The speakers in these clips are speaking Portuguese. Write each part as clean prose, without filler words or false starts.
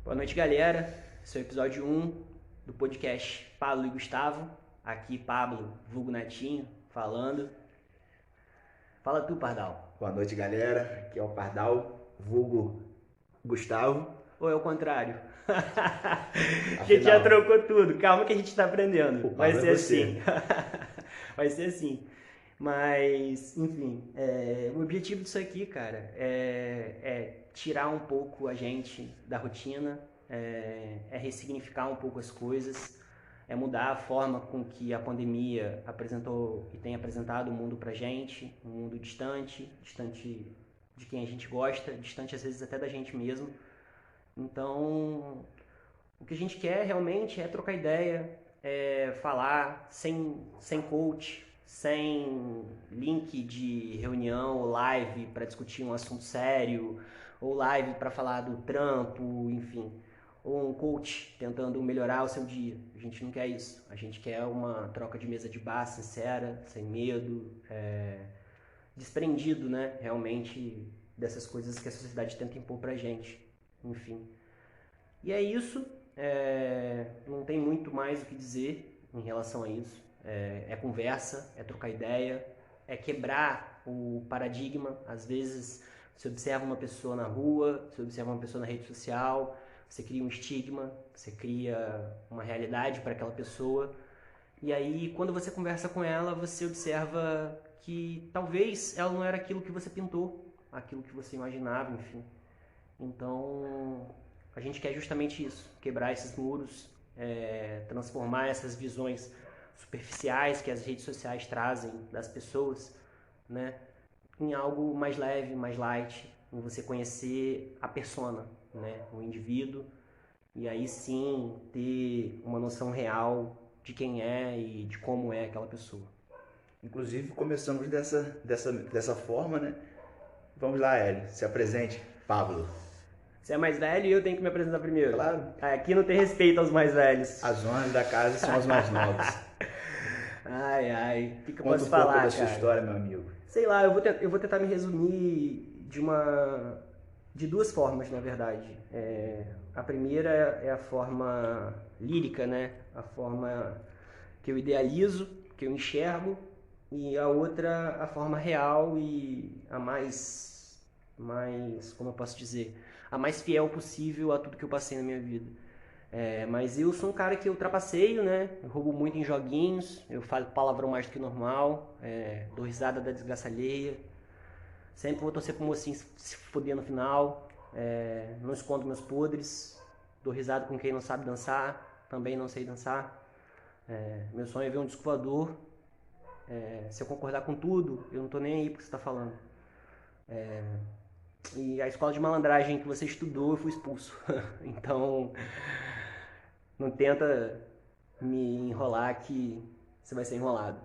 Boa noite, galera. Esse é o episódio 1 do podcast Pablo e Gustavo. Aqui, Pablo, vulgo Netinho, falando. Fala tu, Pardal. Boa noite, galera. Aqui é o Pardal, vulgo Gustavo. Ou é o contrário? A gente já Afinal, trocou tudo. Calma que a gente tá aprendendo. o Vai Pablo é ser assim. você. Vai ser assim. Mas, enfim, o objetivo disso aqui, cara, é tirar um pouco a gente da rotina, é ressignificar um pouco as coisas, é mudar a forma com que a pandemia apresentou e tem apresentado o mundo pra gente, um mundo distante, distante de quem a gente gosta, distante às vezes até da gente mesmo. Então, o que a gente quer realmente é trocar ideia, é falar sem coach, sem link de reunião ou live para discutir um assunto sério, ou live para falar do trampo, enfim. Ou um coach tentando melhorar o seu dia. A gente não quer isso. A gente quer uma troca de mesa de bar sincera, sem medo, desprendido, né? Realmente dessas coisas que a sociedade tenta impor pra gente. Enfim. E é isso. Não tem muito mais o que dizer em relação a isso. É conversa, é trocar ideia, é quebrar o paradigma. Às vezes você observa uma pessoa na rua, você observa uma pessoa na rede social, você cria um estigma, você cria uma realidade para aquela pessoa. E aí, quando você conversa com ela, você observa que talvez ela não era aquilo que você pintou, aquilo que você imaginava, enfim. Então, a gente quer justamente isso, quebrar esses muros, transformar essas visões superficiais que as redes sociais trazem das pessoas, né, em algo mais leve, mais light, em você conhecer a persona, né, o indivíduo, e aí sim ter uma noção real de quem é e de como é aquela pessoa. Inclusive, começamos dessa forma, né? Vamos lá, Hélio. Se apresente, Pablo. Você é mais velho e eu tenho que me apresentar primeiro. Claro, Aqui não tem respeito aos mais velhos. as honras da casa são as mais novas. Ai, ai, o que eu Conta posso um pouco da falar, sua cara? história, meu amigo. Sei lá, eu vou tentar me resumir de duas formas, na verdade. A primeira é a forma lírica, né? A forma que eu idealizo, que eu enxergo, e a outra a forma real e a mais, como eu posso dizer, a mais fiel possível a tudo que eu passei na minha vida. Mas eu sou um cara que eu trapaceio, né? Eu roubo muito em joguinhos, eu falo palavrão mais do que normal, dou risada da desgraça alheia. Sempre vou torcer pro mocinho se foder no final. Não escondo meus podres. Dou risada com quem não sabe dançar. Também não sei dançar. Meu sonho é ver um disco voador. Se eu concordar com tudo, eu não tô nem aí pro que você tá falando. E a escola de malandragem que você estudou, eu fui expulso. Então, não tenta me enrolar que você vai ser enrolado.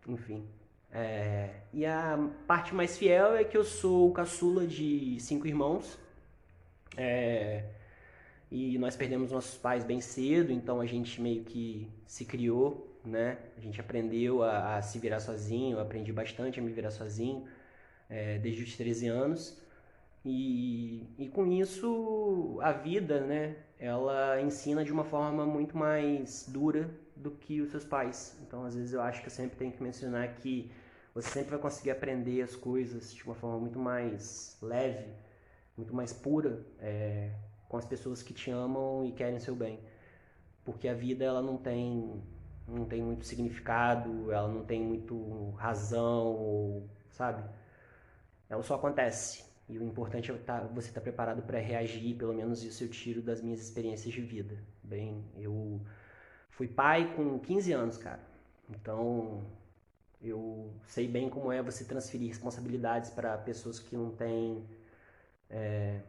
Enfim. E a parte mais fiel é que eu sou o caçula de 5 irmãos. E nós perdemos nossos pais bem cedo, então a gente meio que se criou, né? A gente aprendeu a se virar sozinho, eu aprendi bastante a me virar sozinho, desde os 13 anos. E com isso, a vida, né? Ela ensina de uma forma muito mais dura do que os seus pais. Então, às vezes, eu acho que eu sempre tenho que mencionar que você sempre vai conseguir aprender as coisas de uma forma muito mais leve, muito mais pura, com as pessoas que te amam e querem seu bem. Porque a vida, ela não tem muito significado, ela não tem muito razão, sabe? Ela só acontece. E o importante é você estar preparado para reagir, pelo menos isso eu tiro das minhas experiências de vida. Bem, eu fui pai com 15 anos, cara. Então, eu sei bem como é você transferir responsabilidades para pessoas que não têm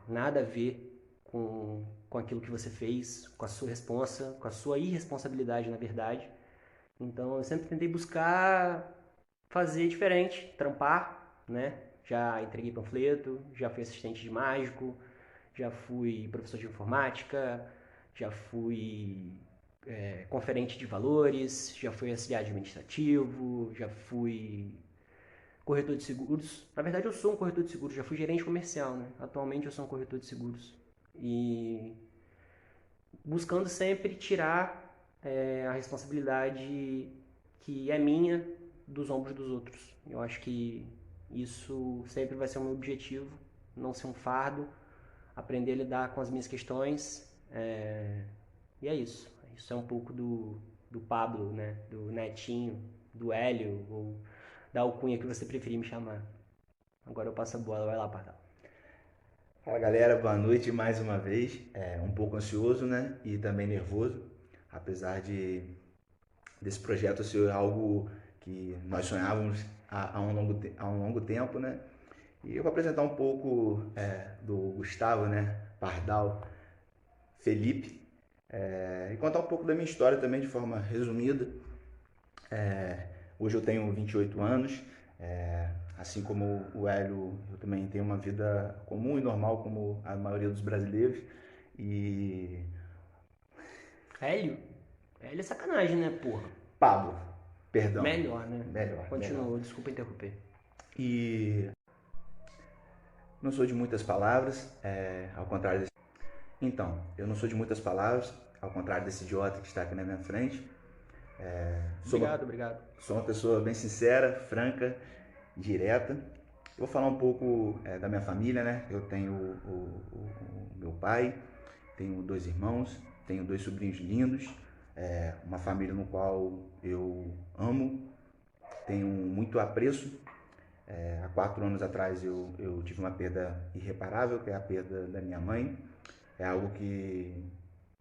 nada a ver com aquilo que você fez, com a sua responsa, com a sua irresponsabilidade, na verdade. Então, eu sempre tentei buscar fazer diferente, trampar, né? Já entreguei panfleto, já fui assistente de mágico, já fui professor de informática, já fui conferente de valores, já fui auxiliar administrativo, já fui corretor de seguros. Na verdade, eu sou um corretor de seguros, já fui gerente comercial, né? Atualmente eu sou um corretor de seguros. E buscando sempre tirar a responsabilidade que é minha dos ombros dos outros. Eu acho que isso sempre vai ser o meu objetivo, não ser um fardo, aprender a lidar com as minhas questões. E é isso. Isso é um pouco do Pablo, né? Do Netinho, do Hélio, ou da alcunha que você preferir me chamar. Agora eu passo a bola, vai lá, Pardal. Fala galera, boa noite mais uma vez. Um pouco ansioso, né? E também nervoso, apesar desse projeto ser algo que nós sonhávamos há um longo tempo, né? E eu vou apresentar um pouco do Gustavo, né? Pardal, Felipe, e contar um pouco da minha história também de forma resumida. Hoje eu tenho 28 anos, assim como o Hélio, eu também tenho uma vida comum e normal como a maioria dos brasileiros. E Hélio? Hélio é sacanagem, né, porra? Pablo, perdão. Melhor, né? Melhor. Continua, desculpa interromper. E não sou de muitas palavras, ao contrário desse... Então, eu não sou de muitas palavras, ao contrário desse idiota que está aqui na minha frente. Obrigado. Sou uma pessoa bem sincera, franca, direta. Eu vou falar um pouco da minha família, né? Eu tenho o meu pai, tenho 2 irmãos, tenho 2 sobrinhos lindos, uma família no qual eu amo, tenho muito apreço. Há 4 anos atrás eu tive uma perda irreparável, que é a perda da minha mãe. É algo que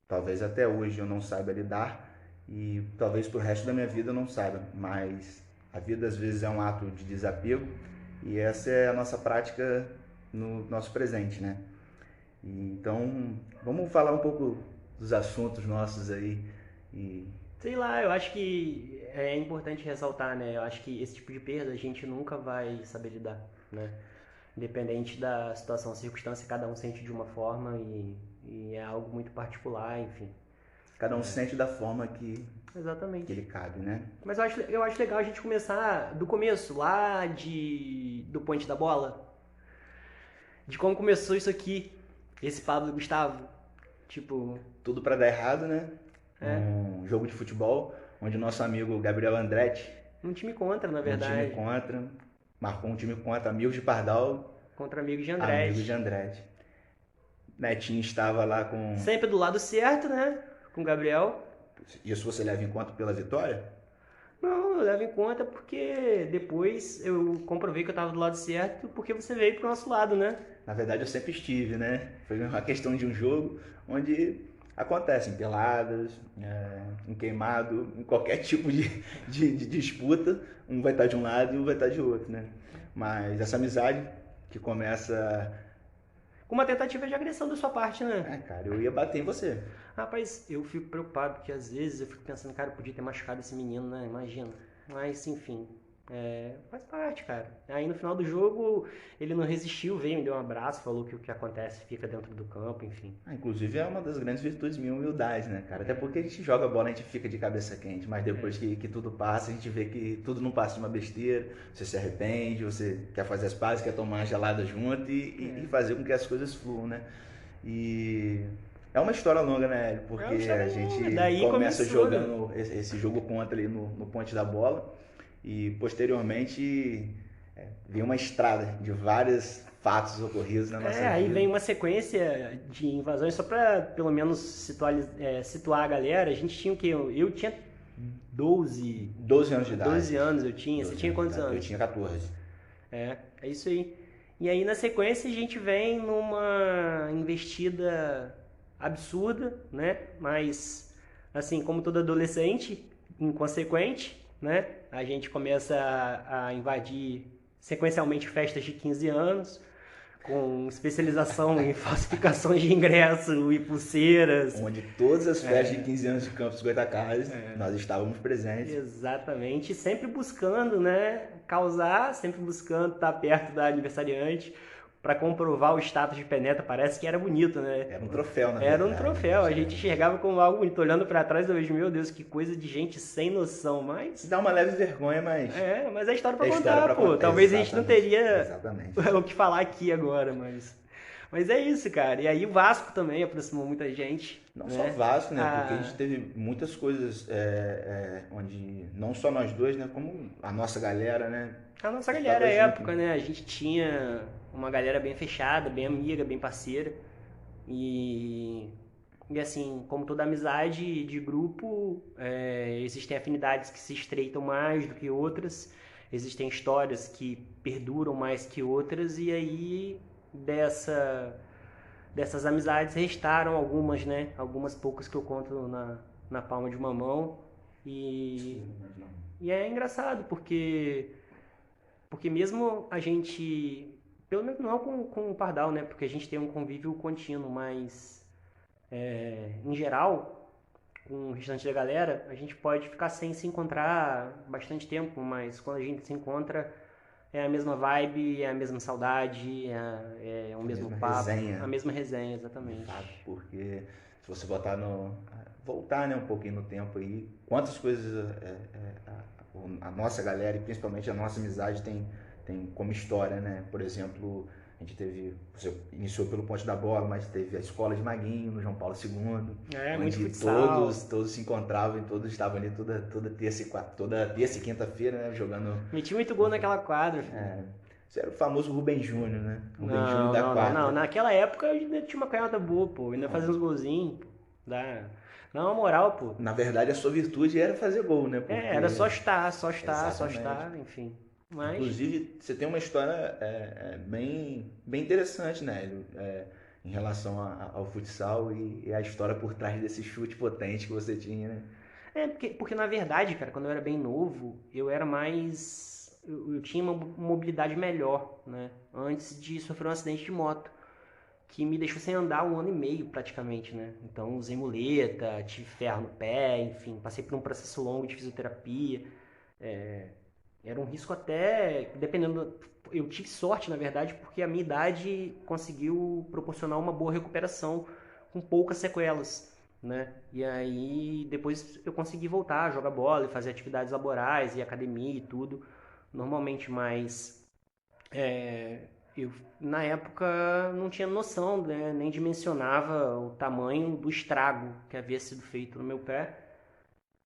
talvez até hoje eu não saiba lidar e talvez pro resto da minha vida eu não saiba, mas a vida às vezes é um ato de desapego e essa é a nossa prática no nosso presente, né? Então, vamos falar um pouco dos assuntos nossos aí. Sei lá, eu acho que é importante ressaltar, né? Eu acho que esse tipo de perda a gente nunca vai saber lidar, né? Independente da situação, circunstância, cada um sente de uma forma e é algo muito particular, enfim. Cada um sente da forma que Exatamente. ele cabe, né? Mas eu acho legal a gente começar do começo, lá do Ponte da Bola. De como começou isso aqui, esse Pablo e Gustavo. Tipo... Tudo pra dar errado, né? Um jogo de futebol, onde o nosso amigo Gabriel Andretti... Um time contra, na verdade. Marcou um time contra, amigos de Pardal. Contra amigos de Andretti. Amigos de Andretti. Netinho estava lá com... Sempre do lado certo, né? Com o Gabriel. Isso você leva em conta pela vitória? Não, eu levo em conta porque depois eu comprovei que eu estava do lado certo porque você veio pro nosso lado, né? Na verdade eu sempre estive, né? Foi uma questão de um jogo onde acontecem peladas, em queimado, em qualquer tipo de disputa, um vai estar de um lado e um vai estar de outro, né? Mas essa amizade que começa... Com uma tentativa de agressão da sua parte, né? Cara, eu ia bater em você. Rapaz, eu fico preocupado porque às vezes eu fico pensando, cara, eu podia ter machucado esse menino, né? Imagina. Mas, enfim, faz parte, cara. Aí no final do jogo ele não resistiu, veio, me deu um abraço, falou que o que acontece fica dentro do campo, enfim. Inclusive é uma das grandes virtudes minha, humildade, né, cara? Até porque a gente joga bola, a gente fica de cabeça quente, mas depois que tudo passa, a gente vê que tudo não passa de uma besteira, você se arrepende, você quer fazer as pazes, quer tomar uma gelada junto e fazer com que as coisas fluam, né? E... é uma história longa, né, porque a gente começa jogando esse jogo contra ali no Ponte da Bola e posteriormente vem uma estrada de vários fatos ocorridos na nossa vida. Aí vem uma sequência de invasões, só para pelo menos situar a galera. A gente tinha o quê? Eu tinha 12 anos de idade. 12 anos eu tinha. Você tinha quantos anos? Eu tinha 14. É isso aí. E aí na sequência a gente vem numa investida absurda, né? Mas, assim, como todo adolescente, inconsequente, né? A gente começa a invadir sequencialmente festas de 15 anos, com especialização em falsificações de ingresso e pulseiras. Onde todas as festas de 15 anos de Campos Goytacazes, nós estávamos presentes. Exatamente, sempre buscando, né? Causar, sempre buscando estar perto da aniversariante, para comprovar o status de penetra. Parece que era bonito, né? Era um troféu, na verdade. Era um troféu, a gente enxergava como algo bonito. Olhando para trás, eu vejo, meu Deus, que coisa de gente sem noção, mas... Dá uma leve vergonha, mas... mas é história para contar, pô. Talvez a gente não teria Exatamente. o que falar aqui agora, mas Mas é isso, cara. E aí o Vasco também aproximou muita gente, Não só né? Vasco, né? Porque a A, gente teve muitas coisas onde não só nós dois, né? Como a nossa galera, né? a nossa galera, Estava à junto. época, né? A gente tinha uma galera bem fechada, bem amiga, bem parceira. E, e assim, como toda amizade de grupo, existem afinidades que se estreitam mais do que outras, existem histórias que perduram mais que outras, e aí dessas amizades restaram algumas, né? Algumas poucas que eu conto na palma de uma mão. E, Sim, mas não. e é engraçado, porque mesmo a gente, pelo menos não com o Pardal, né? Porque a gente tem um convívio contínuo, mas em geral, com o restante da galera, a gente pode ficar sem se encontrar bastante tempo, mas quando a gente se encontra, é a mesma vibe, é a mesma saudade, é o A mesmo mesma papo, resenha, a mesma resenha, de fato, exatamente. porque se você botar no. Voltar, né, um pouquinho no tempo aí, quantas coisas a nossa galera e principalmente a nossa amizade tem como história, né? Por exemplo, a gente teve. Você iniciou pelo Ponte da Bola, mas teve a escola de Maguinho, no João Paulo II, É, muito onde futsal. todos se encontravam e todos estavam ali toda terça e quinta-feira, né? Jogando. Meti muito gol naquela quadra, filho. É, isso era o famoso Rubem Júnior, né? Rubem Júnior Não, da não, não, não. quadra. Naquela época eu ainda tinha uma canhota boa, pô. Eu ainda fazia uns golzinhos, pô. Dá. Não, uma moral, pô. Na verdade, a sua virtude era fazer gol, né? Era Porque. só Exatamente. estar, enfim. Mas, Inclusive, você tem uma história bem interessante, né? Em relação ao futsal e a história por trás desse chute potente que você tinha, né? porque na verdade, cara, quando eu era bem novo, eu era mais. Eu tinha uma mobilidade melhor, né? Antes de sofrer um acidente de moto, que me deixou sem andar um ano e meio praticamente, né? Então usei muleta, tive ferro no pé, enfim, passei por um processo longo de fisioterapia. Era um risco até, dependendo. Eu tive sorte, na verdade, porque a minha idade conseguiu proporcionar uma boa recuperação com poucas sequelas, né? E aí depois eu consegui voltar a jogar bola e fazer atividades laborais e academia e tudo, normalmente, mas eu na época não tinha noção, né? Nem dimensionava o tamanho do estrago que havia sido feito no meu pé.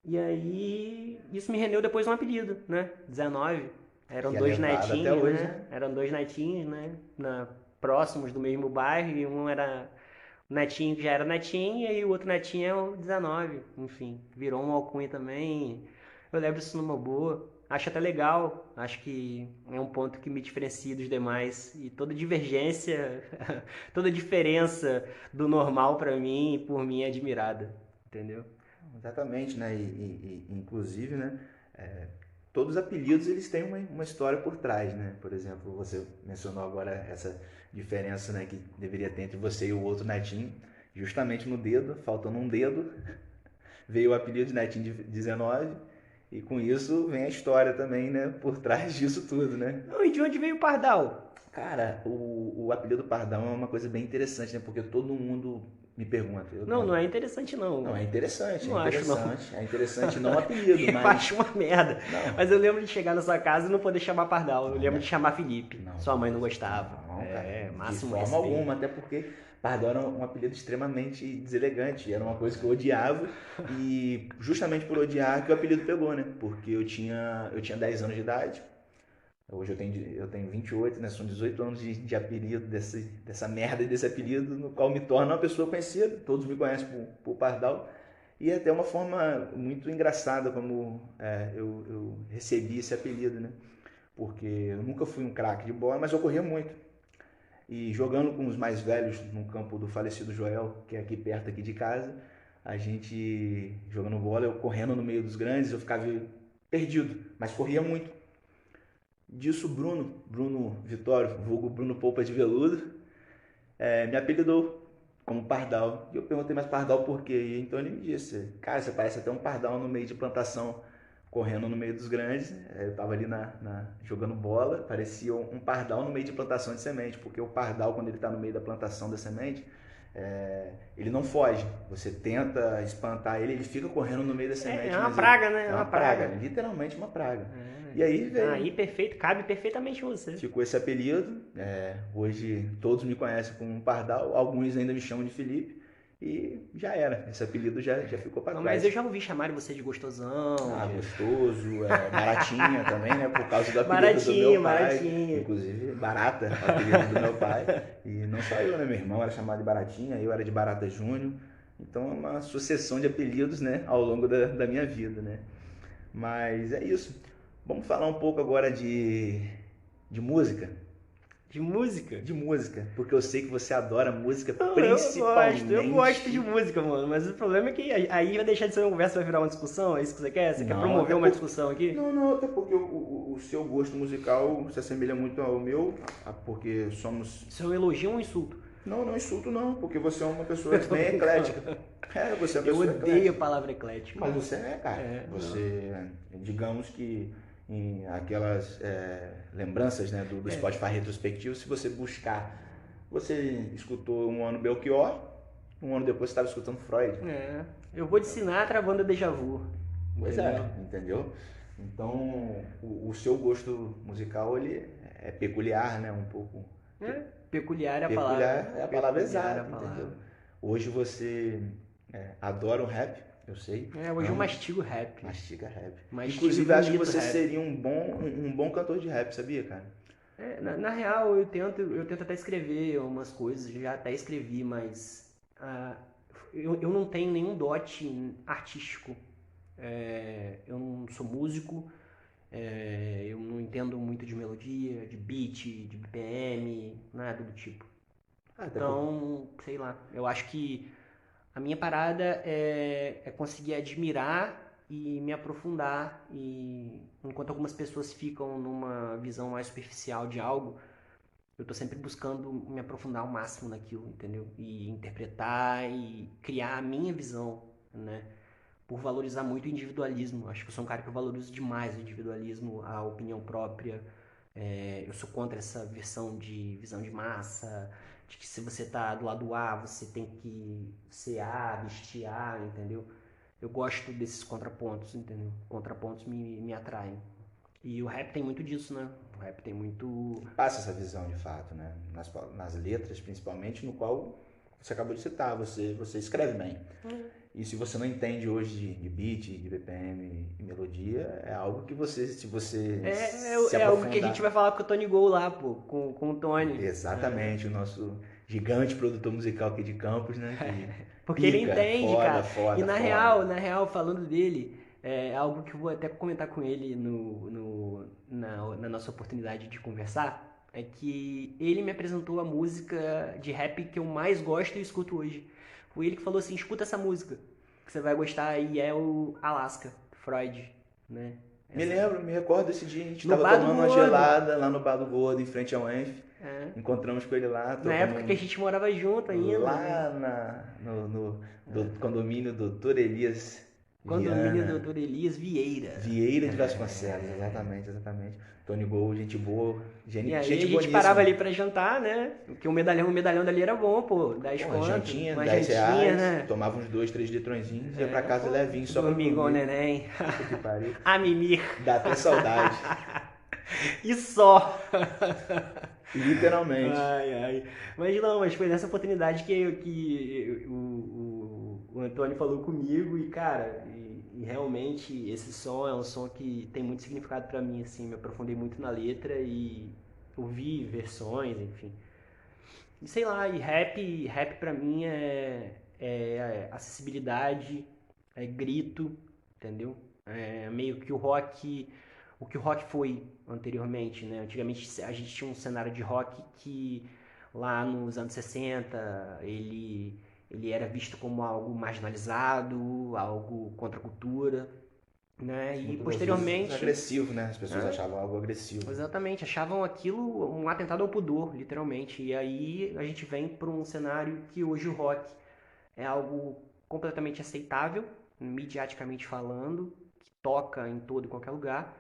E aí, isso me rendeu depois um apelido, né? 19. Eram Que é dois levado até netinhos, hoje, né? né? Eram dois netinhos, né? Próximos do mesmo bairro, e um era o netinho que já era netinho, e o outro netinho é o 19. Enfim, virou uma alcunha também. Eu levo isso numa boa. Acho até legal, acho que é um ponto que me diferencia dos demais. E toda divergência, toda diferença do normal pra mim, por mim, é admirada, entendeu? Exatamente, né? Inclusive, né? Todos os apelidos eles têm uma história por trás, né? Por exemplo, você mencionou agora essa diferença, né, que deveria ter entre você e o outro netinho, justamente no dedo, faltando um dedo, veio o apelido de netinho de 19 e com isso vem a história também, né, por trás disso tudo, né? Não, e de onde veio o Pardal? Cara, o apelido Pardão é uma coisa bem interessante, né? Porque todo mundo me pergunta. Não, não é interessante Não, não. é interessante, é Não acho não. interessante. É interessante não o apelido, Eu mas. acho uma merda. Não, Mas eu lembro de chegar na sua casa e não poder chamar Pardal. Eu não, lembro né? de chamar Felipe. Não, Sua mãe não gostava. não, cara. De Máximo forma respeito. alguma, até porque Pardão era um apelido extremamente deselegante. Era uma coisa que eu odiava. E justamente por odiar que o apelido pegou, né? Porque eu tinha 10 anos de idade. Hoje eu tenho 28, né? São 18 anos de apelido, dessa merda desse apelido, no qual me torna uma pessoa conhecida. Todos me conhecem por Pardal. E é até uma forma muito engraçada como eu recebi esse apelido, né? Porque eu nunca fui um craque de bola, mas eu corria muito. E jogando com os mais velhos no campo do falecido Joel, que é aqui perto aqui de casa, a gente jogando bola, eu correndo no meio dos grandes, eu ficava perdido, mas corria muito. Disso, Bruno Vitório, vulgo Bruno Polpa de Veludo, me apelidou como Pardal. E eu perguntei, mas Pardal por quê? E então ele me disse, cara, você parece até um pardal no meio de plantação, correndo no meio dos grandes. Eu tava ali jogando bola, parecia um pardal no meio de plantação de semente, porque o pardal, quando ele está no meio da plantação da semente, ele não foge. Você tenta espantar ele, ele fica correndo no meio da semente. É uma praga, né? É uma praga, literalmente uma praga. E aí veio. Aí perfeito, cabe perfeitamente em você. Ficou esse apelido. Hoje todos me conhecem como Pardal, alguns ainda me chamam de Felipe. E já era, esse apelido já ficou para trás. Mas eu já ouvi chamarem você de gostosão. Gostoso, baratinha também, né? Por causa do apelido do meu pai. Baratinho. Inclusive, Barata, o apelido do meu pai. E não só eu, né? Meu irmão era chamado de Baratinha, eu era de Barata Júnior. Então é uma sucessão de apelidos, né? Ao longo da minha vida, né? Mas é isso. Vamos falar um pouco agora de música. De música? De música, porque eu sei que você adora música, principalmente. Eu gosto de música, mano, mas o problema é que aí vai deixar de ser uma conversa, vai virar uma discussão, é isso que você quer? Você quer promover uma discussão aqui? Não, até porque o seu gosto musical se assemelha muito ao meu, porque somos... Isso é um elogio ou um insulto? Não insulto não, porque você é uma pessoa bem eclética. Você é uma pessoa eclética. Eu odeio a palavra eclética. Mas você é, cara. Você, digamos que... em aquelas lembranças, né, do Spotify retrospectivo, se você buscar, você escutou um ano Belchior, um ano depois você estava escutando Freud. Eu vou de Sinatra, a banda Deja Vu. Pois entendeu? Então, o seu gosto musical, ele é peculiar, né, um pouco... Peculiar é a palavra. É a palavra exata, entendeu? Hoje você adora o rap, eu sei. Hoje eu mastigo rap. Mastiga rap. Mastigo Inclusive, acho que você rap. seria um bom cantor de rap, sabia, cara? Na real, eu tento até escrever umas coisas, já até escrevi, mas eu não tenho nenhum dote artístico. Eu não sou músico, eu não entendo muito de melodia, de beat, de BPM, nada do tipo. Então, sei lá, eu acho que a minha parada é conseguir admirar e me aprofundar, e enquanto algumas pessoas ficam numa visão mais superficial de algo, eu tô sempre buscando me aprofundar ao máximo naquilo, entendeu? E interpretar e criar a minha visão, né? Por valorizar muito o individualismo. Acho que eu sou um cara que eu valorizo demais o individualismo, a opinião própria. Eu sou contra essa versão de visão de massa, de que se você tá do lado A, você tem que ser A, vestir A, entendeu? Eu gosto desses contrapontos, entendeu? Contrapontos me atraem. E o rap tem muito disso, né? O rap tem muito... Passa essa visão, de fato, né? Nas letras, principalmente, no qual você acabou de citar. Você escreve bem. E se você não entende hoje de beat, de BPM e melodia, é algo que você, se você se aprofundar... algo que a gente vai falar com o Tony Gol lá, pô. Com o Tony. Exatamente. O nosso gigante produtor musical aqui de Campos, né? Porque ele entende, cara. E na foda. real, falando dele, algo que eu vou até comentar com ele na nossa oportunidade de conversar, é que ele me apresentou a música de rap que eu mais gosto e escuto hoje. Foi ele que falou assim, escuta essa música, que você vai gostar, e é o Alaska, Freud, né? Me recordo desse dia, a gente tava tomando uma gelada lá no Bar do Gordo, em frente ao ENF. Encontramos com ele lá. Na época que a gente morava junto ainda. Lá no condomínio Doutor Elias Condomínio Doutor Elias Vieira. Vieira de Vasconcelos, exatamente. Tony Gol, gente boa, gente boníssima. E aí a gente parava ali pra jantar, né? Porque o medalhão dali era bom, pô. 10 conto. Jantinha, uma 10 jantinha, reais, né? tomava uns 2, 3 litrõezinhos, ia pra casa levinho, só pra dormir igual neném. Que pariu. A mimir. Dá até saudade. E só. Literalmente. Mas foi nessa oportunidade que o Antônio falou comigo e, cara, e realmente esse som é um som que tem muito significado pra mim, assim, me aprofundei muito na letra e ouvi versões, enfim. E sei lá, e rap pra mim é acessibilidade, é grito, entendeu? É meio que o que o rock foi anteriormente, né? Antigamente a gente tinha um cenário de rock que lá nos anos 60 ele era visto como algo marginalizado, algo contra a cultura, né? E posteriormente... agressivo, né? As pessoas achavam algo agressivo. Exatamente, achavam aquilo um atentado ao pudor, literalmente. E aí a gente vem para um cenário que hoje o rock é algo completamente aceitável, midiaticamente falando, que toca em todo e qualquer lugar.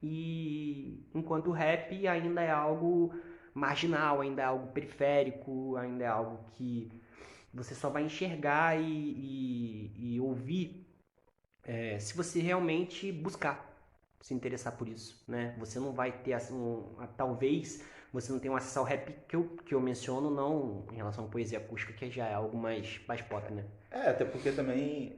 E enquanto o rap ainda é algo marginal, ainda é algo periférico, ainda é algo que você só vai enxergar e ouvir se você realmente buscar se interessar por isso, né? Você não vai ter, talvez, você não tenha um acesso ao rap que eu menciono, não em relação à poesia acústica, que já é algo mais pop, né? Até porque também,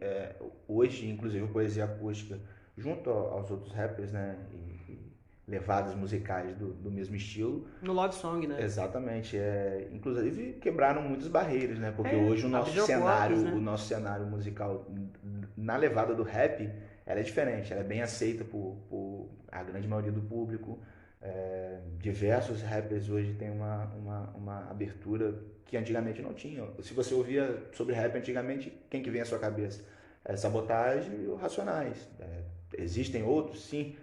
hoje, inclusive, a poesia acústica, junto aos outros rappers, né, e levadas musicais do mesmo estilo. No Love Song, né? Exatamente. Inclusive, quebraram muitas barreiras, né? Porque hoje né? o nosso cenário musical na levada do rap, ela é diferente, ela é bem aceita por a grande maioria do público. Diversos rappers hoje têm uma abertura que antigamente não tinha. Se você ouvia sobre rap antigamente, quem que vem à sua cabeça? Sabotagem e o Racionais. Existem outros, sim.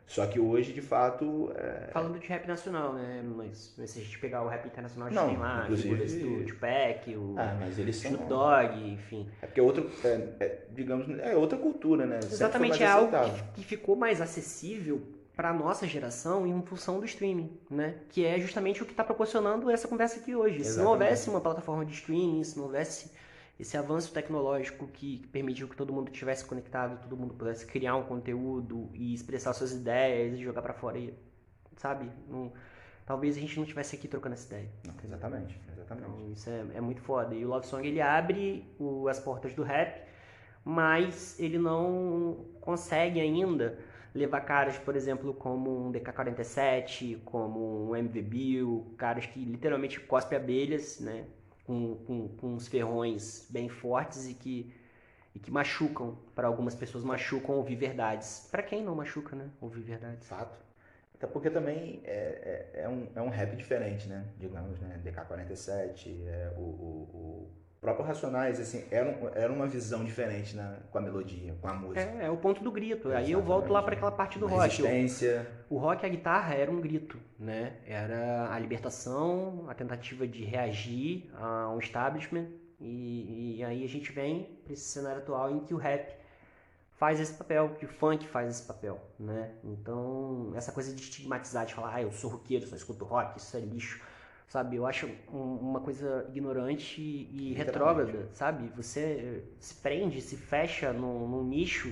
Só que hoje, de fato... Falando de rap nacional, né? Mas se a gente pegar o rap internacional, a gente não, tem lá figuras do Tupac, o mas eles são... Snoop Dogg, enfim. Porque digamos, é outra cultura, né? Exatamente, é algo que ficou mais acessível para a nossa geração em função do streaming, né? Que é justamente o que está proporcionando essa conversa aqui hoje. Exatamente. Se não houvesse uma plataforma de streaming, se não houvesse esse avanço tecnológico que permitiu que todo mundo estivesse conectado, todo mundo pudesse criar um conteúdo e expressar suas ideias e jogar para fora, sabe? Talvez a gente não estivesse aqui trocando essa ideia. Não, exatamente. Então, isso é muito foda. E o Love Song, ele abre as portas do rap, mas ele não consegue ainda levar caras, por exemplo, como um DK47, como um MV Bill, caras que literalmente cospem abelhas, né? Com uns ferrões bem fortes e que machucam. Para algumas pessoas machucam ouvir verdades. Para quem não machuca, né? Ouvir verdades. Fato. Até porque também é um rap diferente, né? Digamos, né? DK47, o próprio Racionais, assim, era uma visão diferente com a melodia, com a música. É o ponto do grito. Exatamente. Aí eu volto lá para aquela parte do rock. Resistência. O rock, a guitarra era um grito, né? Era a libertação, a tentativa de reagir a um establishment. E aí a gente vem para esse cenário atual em que o rap faz esse papel, que o funk faz esse papel, né? Então, essa coisa de estigmatizar, de falar, eu sou roqueiro, só escuto rock, isso é lixo. Sabe, eu acho uma coisa ignorante e retrógrada, sabe? Você se prende, se fecha num nicho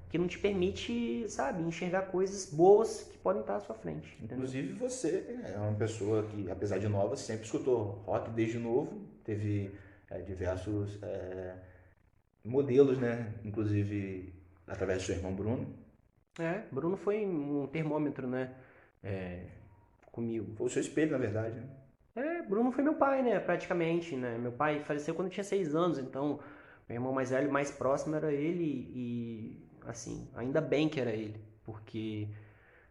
que não te permite, sabe, enxergar coisas boas que podem estar à sua frente. Entendeu? Inclusive você é uma pessoa que, apesar de nova, sempre escutou rock desde novo, teve diversos modelos, né? Inclusive através do seu irmão Bruno. Bruno foi um termômetro, né? Comigo. Foi o seu espelho, na verdade, né? Bruno foi meu pai, né, praticamente, né, meu pai faleceu quando eu tinha 6 anos, então, meu irmão mais velho, mais próximo era ele e, assim, ainda bem que era ele, porque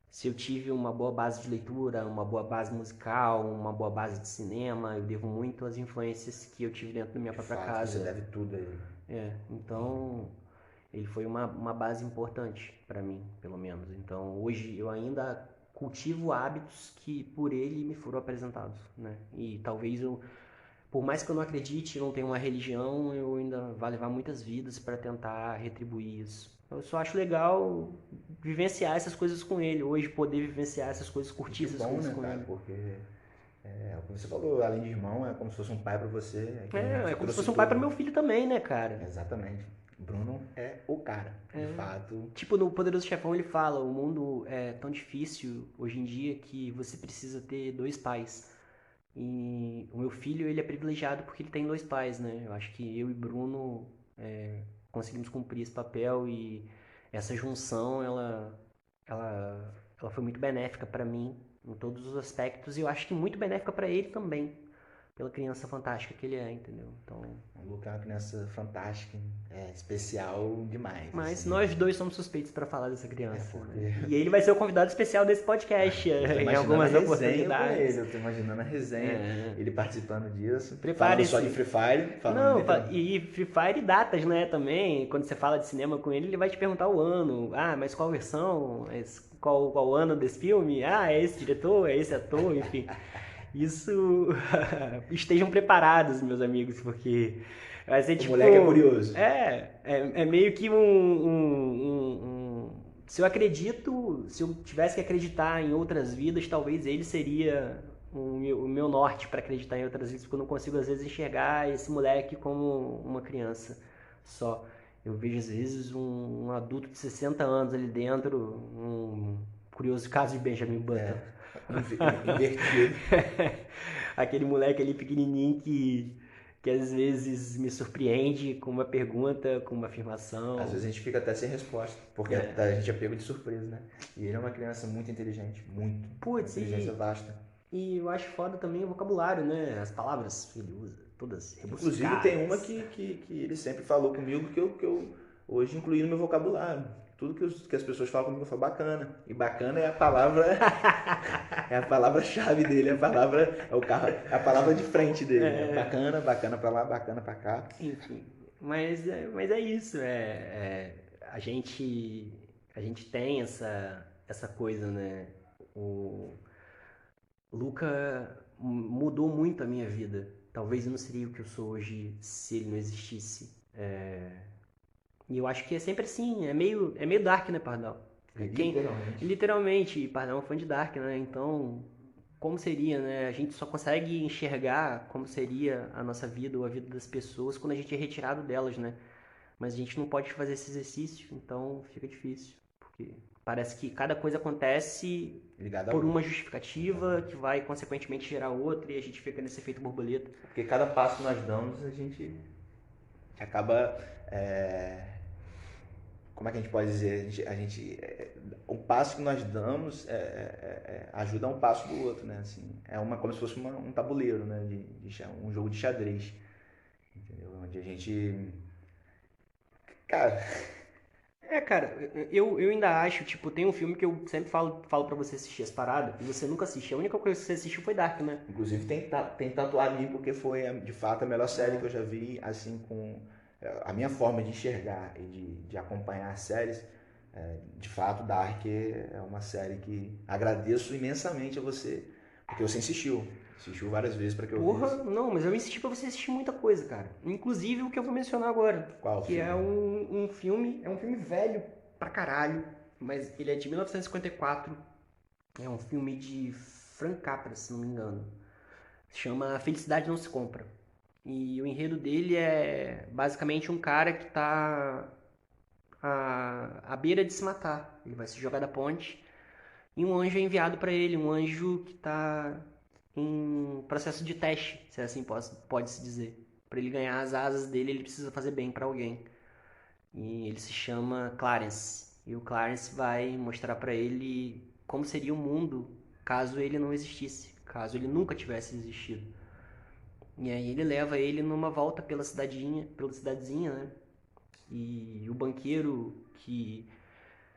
se eu tive uma boa base de leitura, uma boa base musical, uma boa base de cinema, eu devo muito às influências que eu tive dentro da minha própria casa. Você deve tudo a ele. Então, ele foi uma base importante para mim, pelo menos, então, hoje eu ainda cultivo hábitos que por ele me foram apresentados, né? E talvez por mais que eu não acredite, não tenha uma religião, eu ainda vá levar muitas vidas para tentar retribuir isso. Eu só acho legal vivenciar essas coisas com ele, hoje poder vivenciar essas coisas, curtir essas coisas com ele. Porque como você falou, além de irmão, é como se fosse um pai para você. É como se fosse um pai para meu filho também, né, cara? Exatamente. Bruno é o cara, de fato. Tipo, no Poderoso Chefão ele fala, o mundo é tão difícil hoje em dia que você precisa ter 2 pais. E o meu filho, ele é privilegiado porque ele tem 2 pais, né? Eu acho que eu e Bruno conseguimos cumprir esse papel e essa junção, ela foi muito benéfica para mim em todos os aspectos e eu acho que muito benéfica para ele também. Pela criança fantástica que ele é, entendeu? Então, o Luca é uma criança fantástica, especial demais. Mas assim, nós dois somos suspeitos para falar dessa criança. Né? E ele vai ser o convidado especial desse podcast em algumas oportunidades. Eu tô imaginando a resenha, ele participando disso. Falando só de Free Fire. E Free Fire e datas, né, também. Quando você fala de cinema com ele vai te perguntar o ano. Mas qual versão? Qual ano desse filme? É esse diretor, é esse ator, enfim. Isso, estejam preparados, meus amigos, porque vai ser tipo... O moleque é curioso. É meio que se eu tivesse que acreditar em outras vidas, talvez ele seria o meu norte para acreditar em outras vidas, porque eu não consigo às vezes enxergar esse moleque como uma criança só. Eu vejo às vezes um adulto de 60 anos ali dentro, um curioso caso de Benjamin Button. Invertido. Aquele moleque ali pequenininho que às vezes me surpreende com uma pergunta, com uma afirmação. Às vezes a gente fica até sem resposta, porque a gente é pego de surpresa, né? E ele é uma criança muito inteligente, muito. Putz, Inteligência vasta. E eu acho foda também o vocabulário, né? As palavras que ele usa, todas rebuscadas. Inclusive tem uma que ele sempre falou comigo que eu hoje incluí no meu vocabulário. Tudo que as pessoas falam comigo, eu falo bacana. E bacana é a palavra é a palavra-chave dele, é a palavra de frente dele. Bacana, bacana pra lá, bacana pra cá. Enfim, mas é isso, a gente tem essa coisa, né? O Luca mudou muito a minha vida. Talvez eu não seria o que eu sou hoje se ele não existisse. E eu acho que é sempre assim, é meio Dark, né, Pardal? Literalmente, Pardal é um fã de Dark, né? Então, como seria, né? A gente só consegue enxergar como seria a nossa vida ou a vida das pessoas quando a gente é retirado delas, né? Mas a gente não pode fazer esse exercício, então fica difícil. Porque parece que cada coisa acontece por uma justificativa que vai consequentemente gerar outra e a gente fica nesse efeito borboleta. Porque cada passo que nós damos, a gente acaba... Como é que a gente pode dizer? O passo que nós damos ajuda a um passo do outro, né? Assim, como se fosse um tabuleiro, né? Um jogo de xadrez, entendeu? Onde a gente... Cara, eu ainda acho, tipo, tem um filme que eu sempre falo pra você assistir as paradas e você nunca assistiu. A única coisa que você assistiu foi Dark, né? inclusive tem tatuado ali porque foi de fato a melhor série que eu já vi, assim, com a minha forma de enxergar e de acompanhar as séries. De fato, Dark é uma série que agradeço imensamente a você, porque você insistiu várias vezes para que eu visse. Não, mas eu insisti pra você assistir muita coisa, cara. Inclusive o que eu vou mencionar agora. Qual que filme? É um filme velho pra caralho, mas ele é de 1954. É um filme de Frank Capra, se não me engano. Se chama Felicidade Não Se Compra. E o enredo dele é basicamente um cara que tá à beira de se matar. Ele vai se jogar da ponte e um anjo é enviado pra ele, um anjo que tá em processo de teste, se assim pode-se dizer. Para ele ganhar as asas dele, ele precisa fazer bem para alguém. E ele se chama Clarence. E o Clarence vai mostrar para ele como seria o mundo caso ele não existisse, caso ele nunca tivesse existido. E aí ele leva ele numa volta pela cidadezinha, né? E o banqueiro, que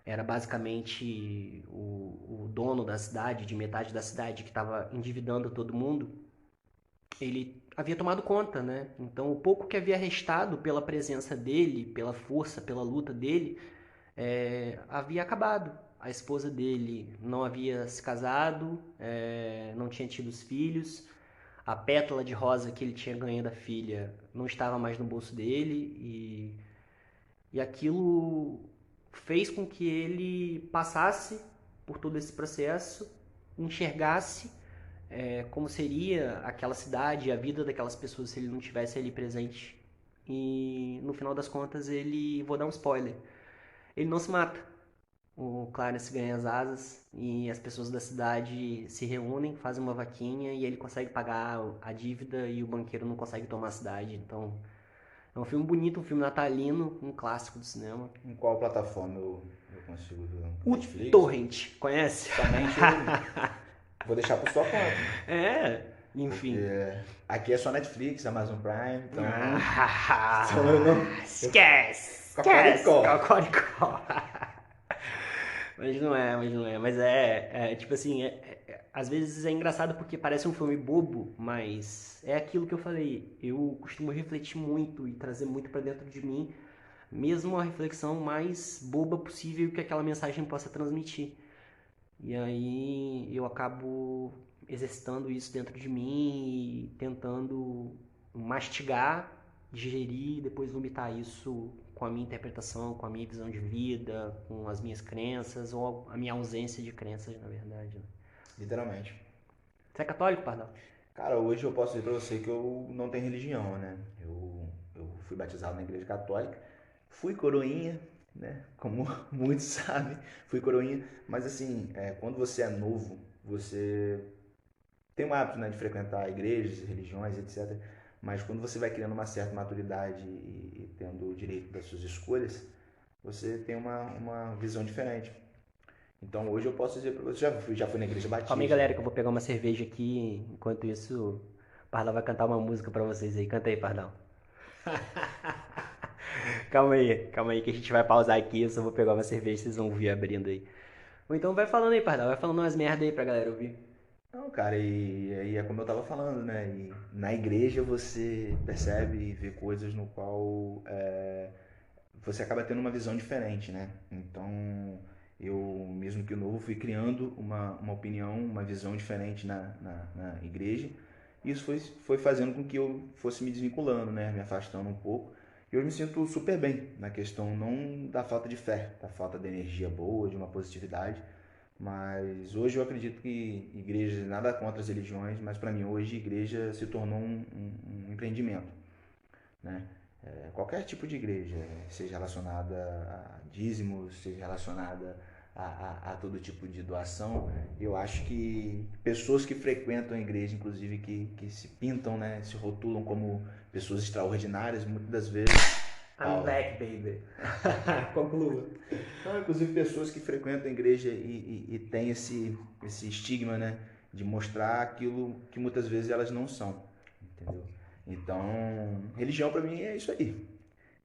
era basicamente o dono da cidade, de metade da cidade, que estava endividando todo mundo, ele havia tomado conta, né? Então o pouco que havia restado pela presença dele, pela força, pela luta dele, havia acabado. A esposa dele não havia se casado, não tinha tido os filhos, a pétala de rosa que ele tinha ganho da filha não estava mais no bolso dele e aquilo fez com que ele passasse por todo esse processo, enxergasse como seria aquela cidade, a vida daquelas pessoas se ele não tivesse ali presente. E no final das contas vou dar um spoiler, ele não se mata. O Clarence ganha as asas e as pessoas da cidade se reúnem, fazem uma vaquinha e ele consegue pagar a dívida e o banqueiro não consegue tomar a cidade. Então é um filme bonito, um filme natalino, um clássico do cinema. Em qual plataforma eu consigo ver? O Netflix? Torrent, conhece? Somente eu vou deixar por sua conta. Enfim. Porque aqui é só Netflix, Amazon Prime, então... então eu não... Esquece! Cocoricó! Mas não é. Mas tipo assim, às vezes é engraçado porque parece um filme bobo, mas é aquilo que eu falei. Eu costumo refletir muito e trazer muito pra dentro de mim, mesmo a reflexão mais boba possível que aquela mensagem possa transmitir. E aí eu acabo exercitando isso dentro de mim e tentando mastigar, digerir e depois vomitar isso com a minha interpretação, com a minha visão de vida, com as minhas crenças ou a minha ausência de crenças, na verdade. Literalmente. Você é católico, Pardal? Cara, hoje eu posso dizer pra você que eu não tenho religião, né? Eu fui batizado na igreja católica, fui coroinha, né? Como muitos sabem, fui coroinha. Mas assim, quando você é novo, você tem o hábito, né, de frequentar igrejas, religiões, etc. Mas quando você vai criando uma certa maturidade e tendo o direito das suas escolhas, você tem uma visão diferente. Então hoje eu posso dizer para você, já fui na igreja Calma aí, batista. galera, que eu vou pegar uma cerveja aqui. Enquanto isso, o Pardal vai cantar uma música pra vocês aí. Canta aí, Pardal. Calma aí que a gente vai pausar aqui. Eu só vou pegar uma cerveja, vocês vão ouvir abrindo aí. Ou então vai falando aí, Pardal, vai falando umas merda aí pra galera ouvir. Não, cara, e aí é como eu tava falando, né? E na igreja você percebe e vê coisas no qual você acaba tendo uma visão diferente, né? Então, eu, mesmo que novo, fui criando uma opinião, uma visão diferente na igreja. E isso foi fazendo com que eu fosse me desvinculando, né? Me afastando um pouco. E hoje me sinto super bem na questão não da falta de fé, da falta de energia boa, de uma positividade. Mas hoje eu acredito que igreja, nada contra as religiões, mas para mim hoje igreja se tornou um empreendimento, né? Qualquer tipo de igreja, seja relacionada a dízimos, seja relacionada a todo tipo de doação, eu acho que pessoas que frequentam a igreja, inclusive que se pintam, né, se rotulam como pessoas extraordinárias, muitas das vezes. I'm back, baby. Conclua. Não, inclusive pessoas que frequentam a igreja e têm esse estigma, né, de mostrar aquilo que muitas vezes elas não são, entendeu? Então, religião para mim é isso aí.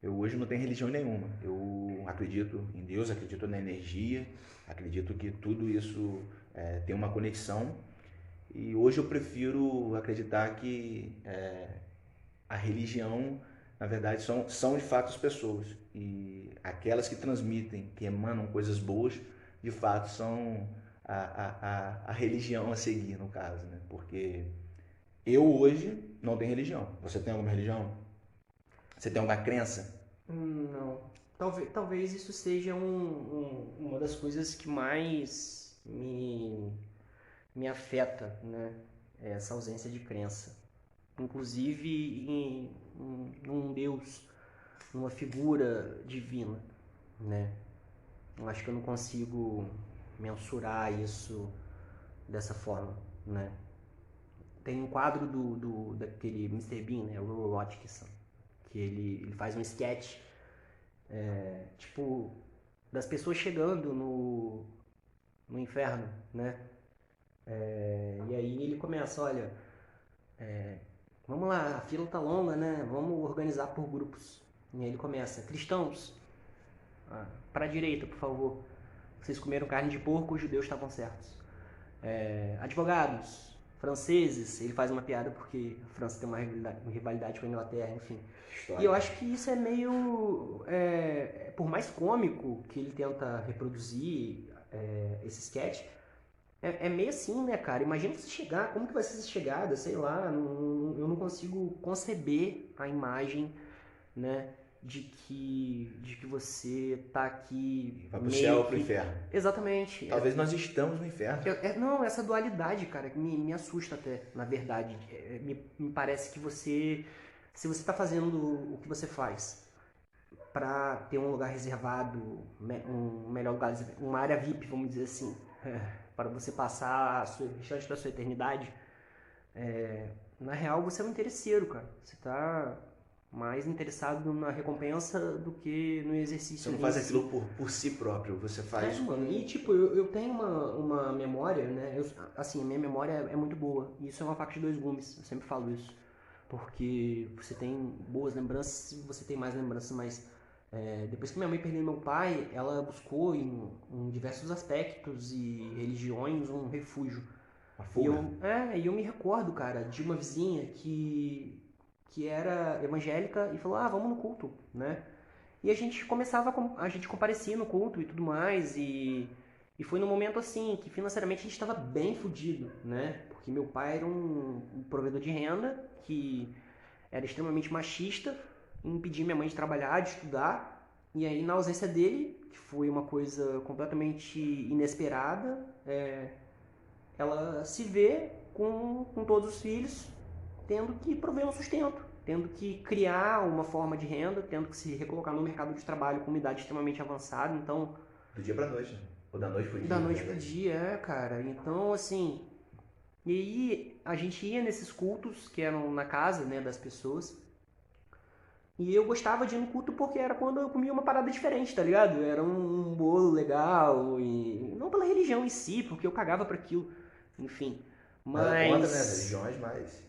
Eu hoje não tenho religião nenhuma. Eu acredito em Deus, acredito na energia, acredito que tudo isso tem uma conexão. E hoje eu prefiro acreditar que a religião, na verdade, são de fato as pessoas. E aquelas que transmitem, que emanam coisas boas, de fato são a religião a seguir, no caso, né? Porque eu hoje não tenho religião. Você tem alguma religião? Você tem alguma crença? Não. Talvez isso seja uma das coisas que mais me afeta, né? Essa ausência de crença. Inclusive num Deus, numa figura divina, né? Eu acho que eu não consigo mensurar isso dessa forma, né? Tem um quadro daquele Mr. Bean, né? O Rowan Atkinson, que ele faz um sketch, tipo, das pessoas chegando no inferno, né? E aí ele começa, olha, vamos lá, a fila tá longa, né? Vamos organizar por grupos. E aí ele começa, cristãos, para a direita, por favor. Vocês comeram carne de porco, os judeus estavam certos. Advogados, franceses, ele faz uma piada porque a França tem uma rivalidade com a Inglaterra, enfim. História. E eu acho que isso é meio... por mais cômico que ele tenta reproduzir esse sketch, é meio assim, né, cara? Imagina você chegar, como que vai ser essa chegada, sei lá, eu não consigo conceber a imagem, né, de que você tá aqui vai pro céu ou pro inferno. Exatamente. Talvez nós estamos no inferno. Não, essa dualidade, cara, que me assusta até, na verdade. Me parece que se você tá fazendo o que você faz para ter um lugar reservado, um melhor lugar, uma área VIP, vamos dizer assim, para você passar o restante da sua eternidade, na real você é um interesseiro, cara. Você tá mais interessado na recompensa do que no exercício. Você não faz aquilo por si próprio, você faz... mano. E tipo, eu tenho uma memória, né? Assim, a minha memória é muito boa. E isso é uma faca de dois gumes, eu sempre falo isso. Porque você tem boas lembranças, você tem mais lembranças, mas depois que minha mãe perdeu meu pai, ela buscou em diversos aspectos e religiões um refúgio. Uma fuga? E eu me recordo, cara, de uma vizinha que era evangélica e falou, vamos no culto, né? E a gente a gente comparecia no culto e tudo mais, e foi num momento assim, que financeiramente a gente estava bem fudido, né? Porque meu pai era um provedor de renda, que era extremamente machista, em impedir minha mãe de trabalhar, de estudar, e aí na ausência dele, que foi uma coisa completamente inesperada, ela se vê com todos os filhos, tendo que prover um sustento, tendo que criar uma forma de renda, tendo que se recolocar no mercado de trabalho com uma idade extremamente avançada, então... Do dia pra noite, né? Ou da noite pro dia. Da noite pro dia, cara. Então, assim... E aí, a gente ia nesses cultos, que eram na casa, né, das pessoas, e eu gostava de ir no culto porque era quando eu comia uma parada diferente, tá ligado? Era um bolo legal, e não pela religião em si, porque eu cagava pra aquilo, enfim. Nada contra, né? As religiões, mas...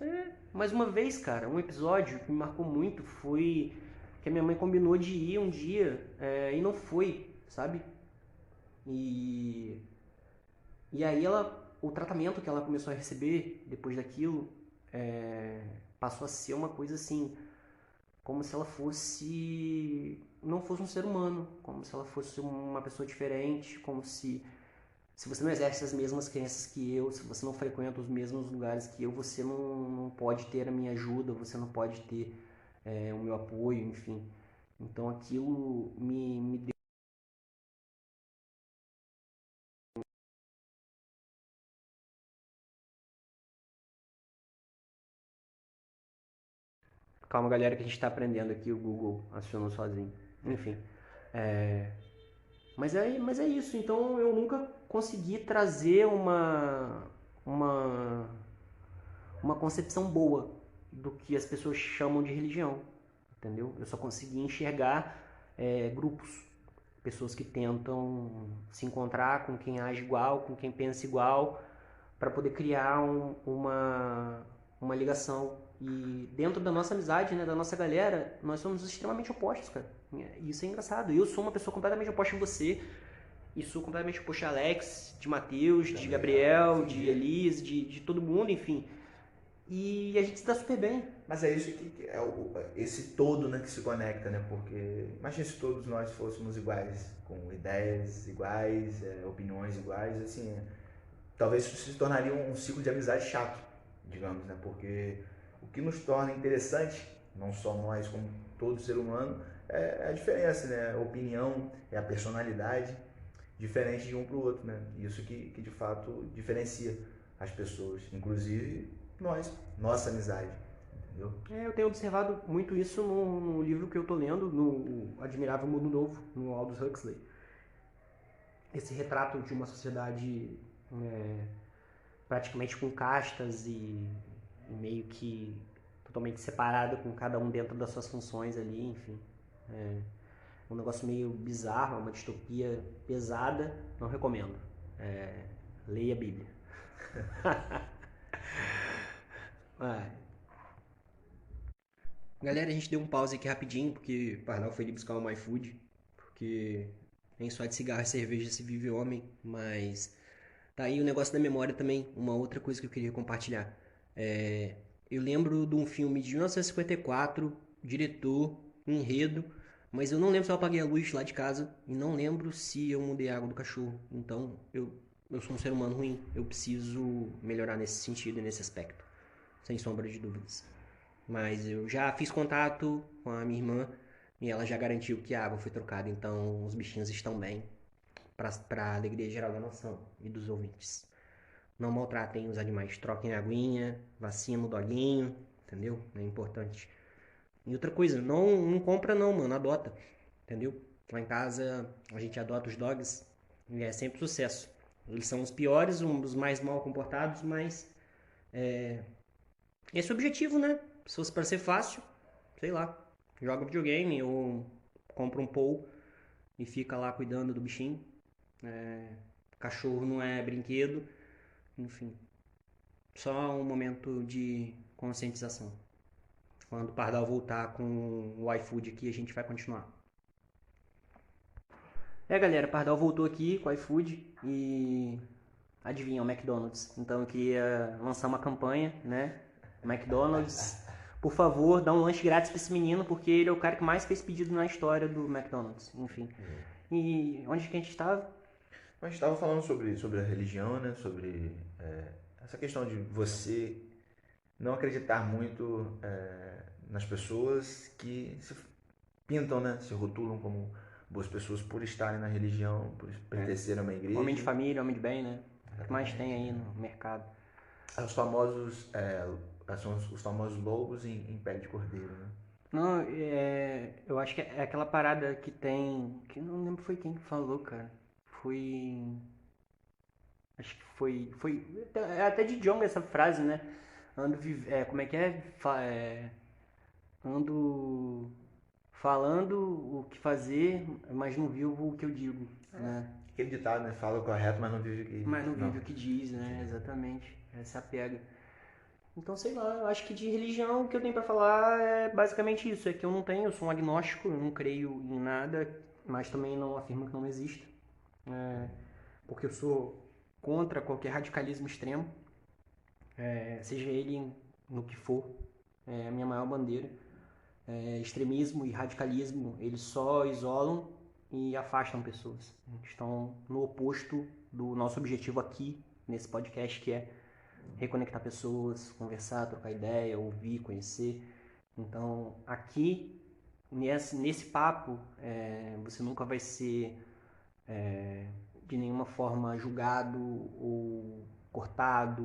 Mas uma vez, cara, um episódio que me marcou muito foi que a minha mãe combinou de ir um dia e não foi, sabe? E aí o tratamento que ela começou a receber depois daquilo passou a ser uma coisa assim, como se ela não fosse um ser humano, como se ela fosse uma pessoa diferente, como se você não exerce as mesmas crenças que eu, se você não frequenta os mesmos lugares que eu, você não pode ter a minha ajuda, você não pode ter o meu apoio, enfim. Então aquilo me deu... Calma, galera, que a gente está aprendendo aqui, o Google acionou sozinho. Enfim. Mas é isso. Então eu nunca consegui trazer uma, uma concepção boa do que as pessoas chamam de religião. Entendeu? Eu só consegui enxergar grupos. Pessoas que tentam se encontrar com quem age igual, com quem pensa igual, para poder criar uma ligação. E dentro da nossa amizade, né, da nossa galera, nós somos extremamente opostos, cara. E isso é engraçado. Eu sou uma pessoa completamente oposta de você, e sou completamente oposto de Alex, de Matheus, de Gabriel, de Elise, de todo mundo, enfim. E a gente se dá super bem. Mas é isso que é esse todo, né, que se conecta, né? Porque imagina se todos nós fôssemos iguais, com ideias iguais, opiniões iguais, assim, talvez isso se tornaria um ciclo de amizade chato, digamos, né? Porque o que nos torna interessante, não só nós, como todo ser humano, é a diferença, né? A opinião, é a personalidade diferente de um para o outro, né? Isso que de fato diferencia as pessoas, inclusive nós, nossa amizade, entendeu? Eu tenho observado muito isso no livro que eu tô lendo, no Admirável Mundo Novo, no Aldous Huxley. Esse retrato de uma sociedade praticamente com castas e meio que totalmente separada, com cada um dentro das suas funções ali, enfim. Um negócio meio bizarro, uma distopia pesada, não recomendo. Leia a Bíblia. Galera, a gente deu um pause aqui rapidinho, porque o Pardal foi ali buscar um iFood, porque nem só de cigarro e cerveja se vive homem, mas tá aí o negócio da memória também, uma outra coisa que eu queria compartilhar. Eu lembro de um filme de 1954, diretor, enredo, mas eu não lembro se eu apaguei a luz lá de casa e não lembro se eu mudei a água do cachorro. Então eu sou um ser humano ruim, eu preciso melhorar nesse sentido e nesse aspecto, sem sombra de dúvidas. Mas eu já fiz contato com a minha irmã e ela já garantiu que a água foi trocada, então os bichinhos estão bem, para a alegria geral da nação e dos ouvintes. Não maltratem os animais, troquem a aguinha, vacina o doguinho, entendeu? É importante. E outra coisa, não compra não, mano, adota, entendeu? Lá em casa a gente adota os dogs e é sempre sucesso. Eles são os piores, os mais mal comportados, mas esse é o objetivo, né? Se fosse para ser fácil, sei lá, joga videogame ou compra um pool e fica lá cuidando do bichinho. Cachorro não é brinquedo, enfim. Só um momento de conscientização. Quando o Pardal voltar com o iFood aqui, a gente vai continuar. Galera, o Pardal voltou aqui com o iFood e adivinha, o McDonald's. Então eu queria lançar uma campanha, né? McDonald's, por favor, dá um lanche grátis pra esse menino, porque ele é o cara que mais fez pedido na história do McDonald's, enfim. E onde que a gente estava? A gente estava falando sobre a religião, né? Sobre essa questão de você não acreditar muito nas pessoas que se pintam, né? Se rotulam como boas pessoas por estarem na religião, por pertencerem a uma igreja. Homem de família, homem de bem, né? O que mais tem aí no mercado. São os famosos lobos em pele de cordeiro, né? Não, eu acho que é aquela parada que tem. Que não lembro foi quem que falou, cara. Foi. Acho que foi. É até de Jong essa frase, né? Como é que é? Ando falando o que fazer, mas não vivo o que eu digo, né? Aquele ditado, né? Fala o correto, mas não vive o que... Mas não Não. vive o que diz, né? Exatamente. Essa é a pega. Então, sei lá, eu acho que de religião o que eu tenho pra falar é basicamente isso. É que eu sou um agnóstico, eu não creio em nada, mas também não afirmo que não exista. Porque eu sou contra qualquer radicalismo extremo, seja ele no que for. É a minha maior bandeira. Extremismo e radicalismo, eles só isolam e afastam pessoas. Estão no oposto do nosso objetivo aqui, nesse podcast, que é reconectar pessoas, conversar, trocar ideia, ouvir, conhecer. Então, aqui, nesse papo, você nunca vai ser de nenhuma forma julgado ou cortado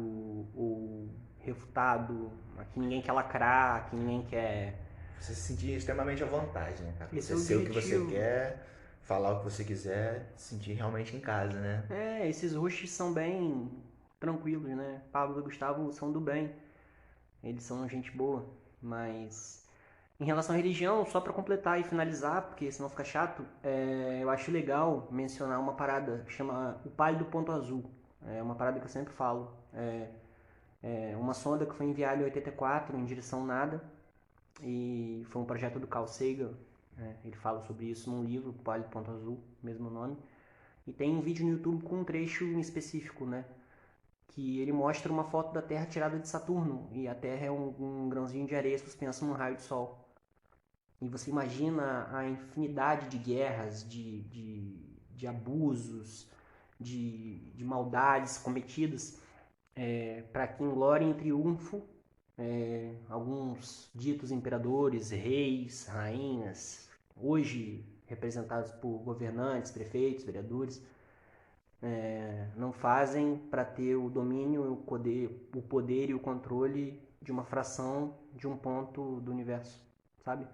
ou refutado. Aqui ninguém quer lacrar, aqui ninguém quer... Você se sentir extremamente à vontade, né, cara? Esse Você é o ser o que você objetivo. quer, falar o que você quiser, se sentir realmente em casa, né? Esses hosts são bem tranquilos, né? Pablo e Gustavo são do bem. Eles são gente boa. Mas em relação à religião, só pra completar e finalizar, porque senão fica chato, eu acho legal mencionar uma parada que chama o Pálido Ponto Azul. É uma parada que eu sempre falo. É uma sonda que foi enviada em 84 em direção nada. E foi um projeto do Carl Sagan. Ele fala sobre isso num livro, Pálido Ponto Azul, mesmo nome. E tem um vídeo no YouTube com um trecho em específico, né? Que ele mostra uma foto da Terra tirada de Saturno. E a Terra é um grãozinho de areia suspenso num raio de Sol. E você imagina a infinidade de guerras, de abusos, de maldades cometidas para que em glória e triunfo alguns ditos imperadores, reis, rainhas, hoje representados por governantes, prefeitos, vereadores, não fazem para ter o domínio, o poder e o controle de uma fração de um ponto do universo, sabe?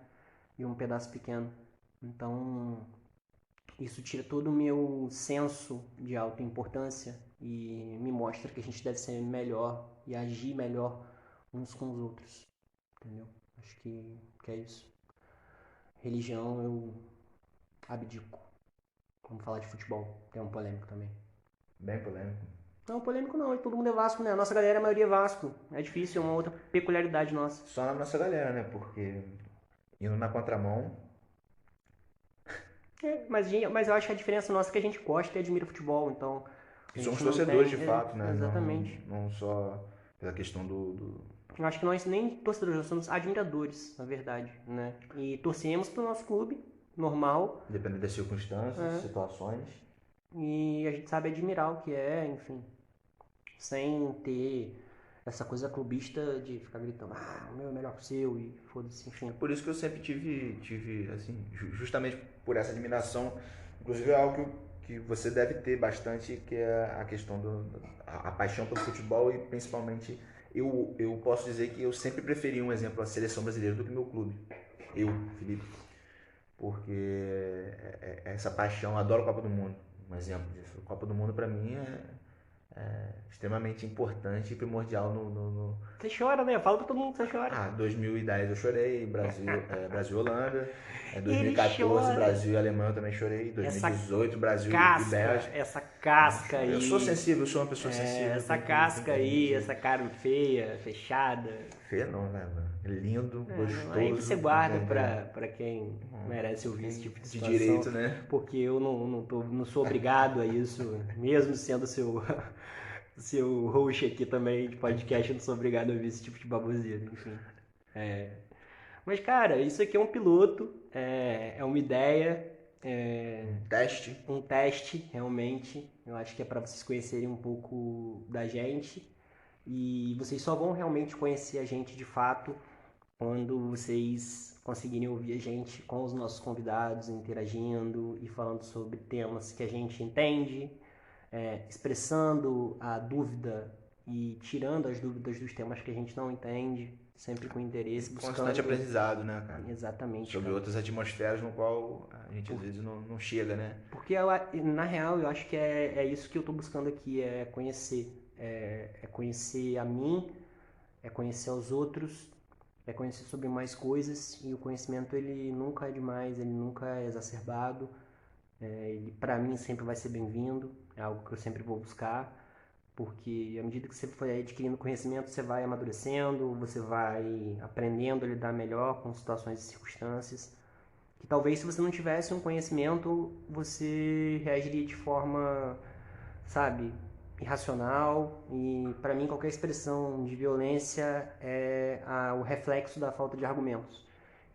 De um pedaço pequeno. Então, isso tira todo o meu senso de autoimportância e me mostra que a gente deve ser melhor e agir melhor uns com os outros, entendeu? Acho que é isso. Religião eu abdico. Vamos falar de futebol, tem um polêmico também. Bem polêmico. Não, polêmico não, todo mundo é Vasco, né? A nossa galera, a maioria é Vasco. É difícil, é uma outra peculiaridade nossa. Só na nossa galera, né? Porque indo na contramão, Mas eu acho que a diferença nossa é que a gente gosta e admira futebol, então a e somos gente não torcedores tem... de fato, né? Exatamente. Não só pela questão do... Eu acho que nós nem torcedores, nós somos admiradores, na verdade, né? E torcemos pro nosso clube, normal, Dependendo das circunstâncias, situações. e a gente sabe admirar o que é, enfim, sem ter essa coisa clubista de ficar gritando, o meu é melhor que o seu, e foda-se, enfim. Por isso que eu sempre tive assim, justamente por essa admiração, inclusive é algo que você deve ter bastante, que é a questão a paixão pelo futebol e principalmente eu posso dizer que eu sempre preferi um exemplo a seleção brasileira do que meu clube. Eu, Felipe, porque essa paixão, adoro a Copa do Mundo, um exemplo disso. A Copa do Mundo para mim é extremamente importante e primordial no... Você chora, né? Fala pra todo mundo que você chora. 2010 eu chorei, Brasil e Holanda. Ele 2014 chora. Brasil e Alemanha eu também chorei. 2018 Brasil e Bélgica. Essa casca aí. Eu sou sensível, eu sou uma pessoa sensível. Essa casca aí, essa cara feia, fechada. Feia não, né, mano? Lindo, gostoso. Aí você guarda pra quem merece ouvir esse tipo de situação. De direito, né? Porque eu não sou obrigado a isso, mesmo sendo seu host aqui também de podcast, eu não sou obrigado a ouvir esse tipo de baboseira, enfim. Mas, cara, isso aqui é um piloto, é uma ideia, um teste, realmente. Eu acho que é para vocês conhecerem um pouco da gente. E vocês só vão realmente conhecer a gente de fato quando vocês conseguirem ouvir a gente com os nossos convidados, interagindo e falando sobre temas que a gente entende, expressando a dúvida e tirando as dúvidas dos temas que a gente não entende, sempre com interesse, buscando... Constante aprendizado, né, cara? Exatamente, sobre cara. outras atmosferas no qual a gente às vezes não chega, né? Porque na real eu acho que é isso que eu tô buscando aqui, é conhecer. É conhecer a mim, é conhecer os outros, é conhecer sobre mais coisas, e o conhecimento ele nunca é demais, ele nunca é exacerbado, ele para mim sempre vai ser bem-vindo, é algo que eu sempre vou buscar, porque à medida que você for adquirindo conhecimento, você vai amadurecendo, você vai aprendendo a lidar melhor com situações e circunstâncias, que talvez se você não tivesse um conhecimento, você reagiria de forma, sabe, irracional, e para mim qualquer expressão de violência é o reflexo da falta de argumentos,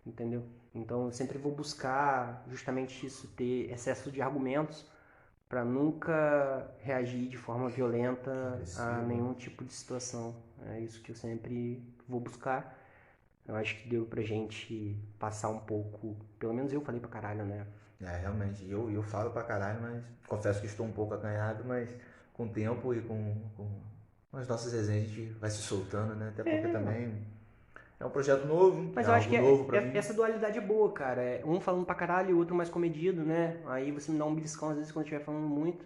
entendeu? Então eu sempre vou buscar justamente isso, ter excesso de argumentos para nunca reagir de forma violenta a nenhum tipo de situação. É isso que eu sempre vou buscar. Eu acho que deu pra gente passar um pouco, pelo menos eu falei pra caralho, né? Realmente, eu falo pra caralho, mas confesso que estou um pouco acanhado, mas com o tempo e com as nossas resenhas a gente vai se soltando, né? Até porque também é um projeto novo, Mas é eu acho que algo novo pra mim. essa dualidade é boa, cara. Um falando pra caralho e o outro mais comedido, né? Aí você me dá um beliscão às vezes quando estiver falando muito.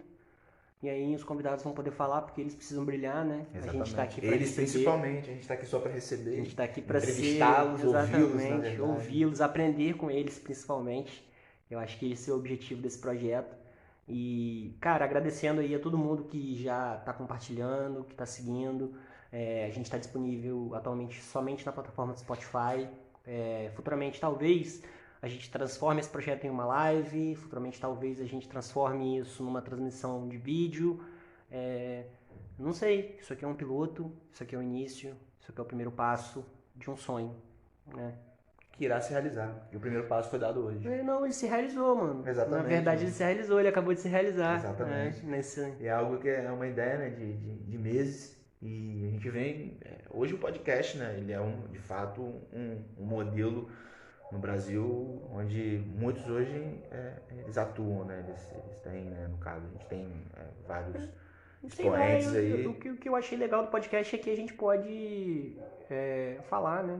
E aí os convidados vão poder falar porque eles precisam brilhar, né? Exatamente. A gente tá aqui pra eles receber. principalmente, a gente tá aqui só pra receber. A gente tá aqui pra entrevistá-los, ouvi-los, na exatamente, verdade. ouvi-los, aprender com eles principalmente. Eu acho que esse é o objetivo desse projeto. E, cara, agradecendo aí a todo mundo que já tá compartilhando, que tá seguindo. A gente está disponível atualmente somente na plataforma do Spotify. Futuramente, talvez, a gente transforme esse projeto em uma live. Futuramente, talvez, a gente transforme isso numa transmissão de vídeo. Não sei, isso aqui é um piloto, isso aqui é o início, isso aqui é o primeiro passo de um sonho, né? Que irá se realizar. E o primeiro passo foi dado hoje. Não, ele se realizou, mano. Exatamente. Na verdade, ele se realizou, ele acabou de se realizar. Exatamente. E é algo que é uma ideia, né, de meses. E a gente vem... Hoje o podcast, né, ele é de fato um modelo no Brasil onde muitos hoje eles atuam, né? Eles têm, né, no caso, a gente tem vários expoentes aí. O que eu achei legal do podcast é que a gente pode falar, né?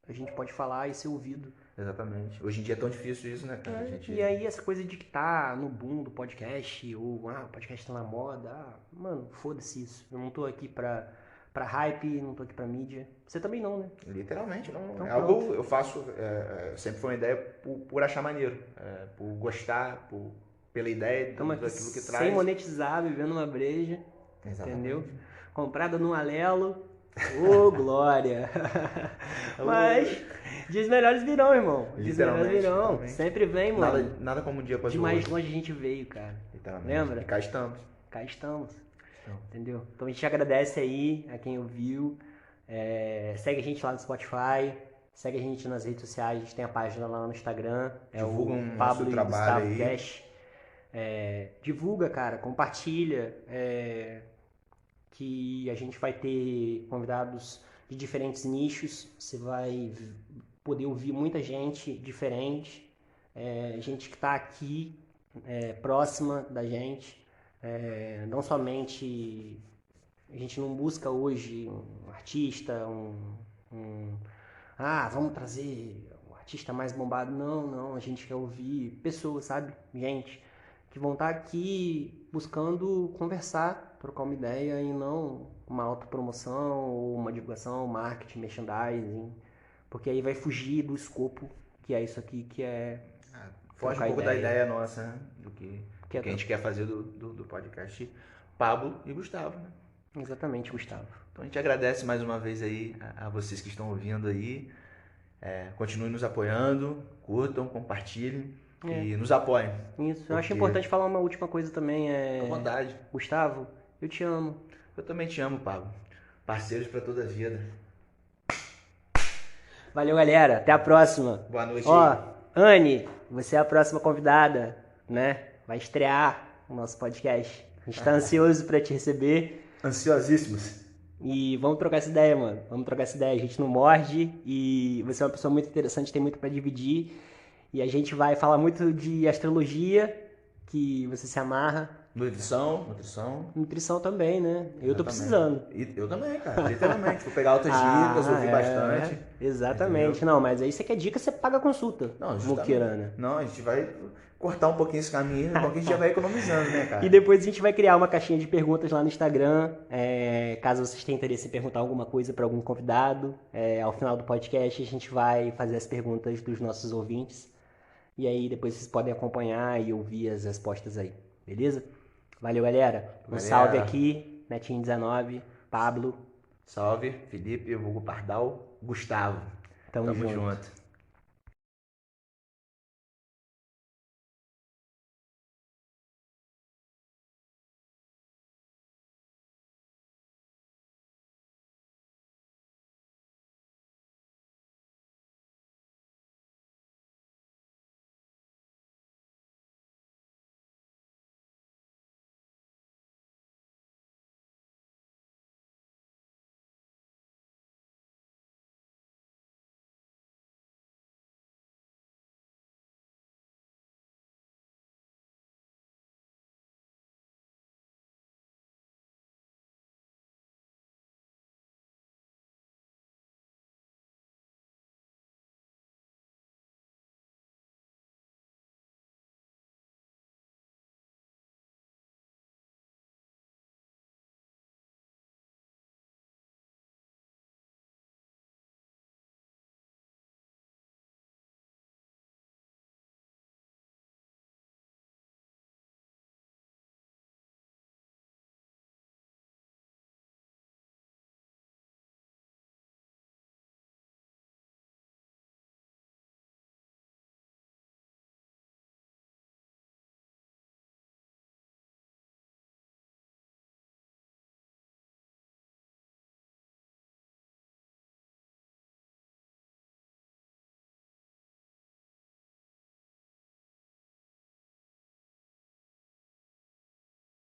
A gente pode falar e ser ouvido. Exatamente. Hoje em dia é tão difícil isso, né, cara? E aí essa coisa de que tá no boom do podcast, ou o podcast tá na moda, mano, foda-se isso. Eu não tô aqui pra hype, não tô aqui pra mídia. Você também não, né? Literalmente, não. Então, algo eu faço, sempre foi uma ideia por achar maneiro, por gostar, pela ideia daquilo que traz. Sem monetizar, vivendo uma breja. Exatamente. Entendeu? Comprada num Alelo. Ô, glória! Mas dias melhores virão, irmão. Dias melhores virão. Literalmente. Sempre vem, mano. Nada como um dia após o outro. De mais outro. longe a gente veio, cara. Literalmente. Lembra? E cá estamos. Cá estamos. Entendeu? Então a gente agradece aí a quem ouviu. Segue a gente lá no Spotify. Segue a gente nas redes sociais. A gente tem a página lá no Instagram. Divulga o Pablo e Gustavo aí. Cash. Divulga, cara. Compartilha. Que a gente vai ter convidados de diferentes nichos, você vai poder ouvir muita gente diferente, gente que está aqui próxima da gente, não somente, a gente não busca hoje um artista, vamos trazer um artista mais bombado, não, a gente quer ouvir pessoas, sabe, gente que vão estar aqui buscando conversar, trocar uma ideia e não uma autopromoção ou uma divulgação, marketing, merchandising, porque aí vai fugir do escopo que é isso aqui, que é foge um pouco da ideia nossa, né? do que a gente quer fazer do podcast Pablo e Gustavo, né? Exatamente, Gustavo. Então a gente agradece mais uma vez aí a vocês que estão ouvindo aí, continuem nos apoiando, curtam, compartilhem. E nos apoiem. Isso, eu acho importante falar uma última coisa também. À vontade. Gustavo, eu te amo. Eu também te amo, Pablo. Parceiros pra toda a vida. Valeu, galera. Até a próxima. Boa noite. Anne, você é a próxima convidada, né? Vai estrear o nosso podcast. A gente tá ansioso pra te receber. Ansiosíssimos. E vamos trocar essa ideia, mano. Vamos trocar essa ideia. A gente não morde e você é uma pessoa muito interessante, tem muito pra dividir. E a gente vai falar muito de astrologia que você se amarra. Nutrição. Nutrição também, né? Eu tô Exatamente. precisando. E eu também, cara. Literalmente. Vou pegar outras dicas, ouvir bastante. Exatamente. Entendeu? Não, mas aí você quer dica, você paga a consulta. Não, Muquirana. Não, a gente vai cortar um pouquinho esse caminho, porque a gente já vai economizando, né, cara? E depois a gente vai criar uma caixinha de perguntas lá no Instagram. Caso vocês tenham interesse em perguntar alguma coisa para algum convidado, ao final do podcast a gente vai fazer as perguntas dos nossos ouvintes. E aí depois vocês podem acompanhar e ouvir as respostas aí. Beleza? Valeu, galera. Salve aqui, Netinho19, Pablo. Salve, Felipe, vulgo Pardal, Gustavo. Tamo junto. junto.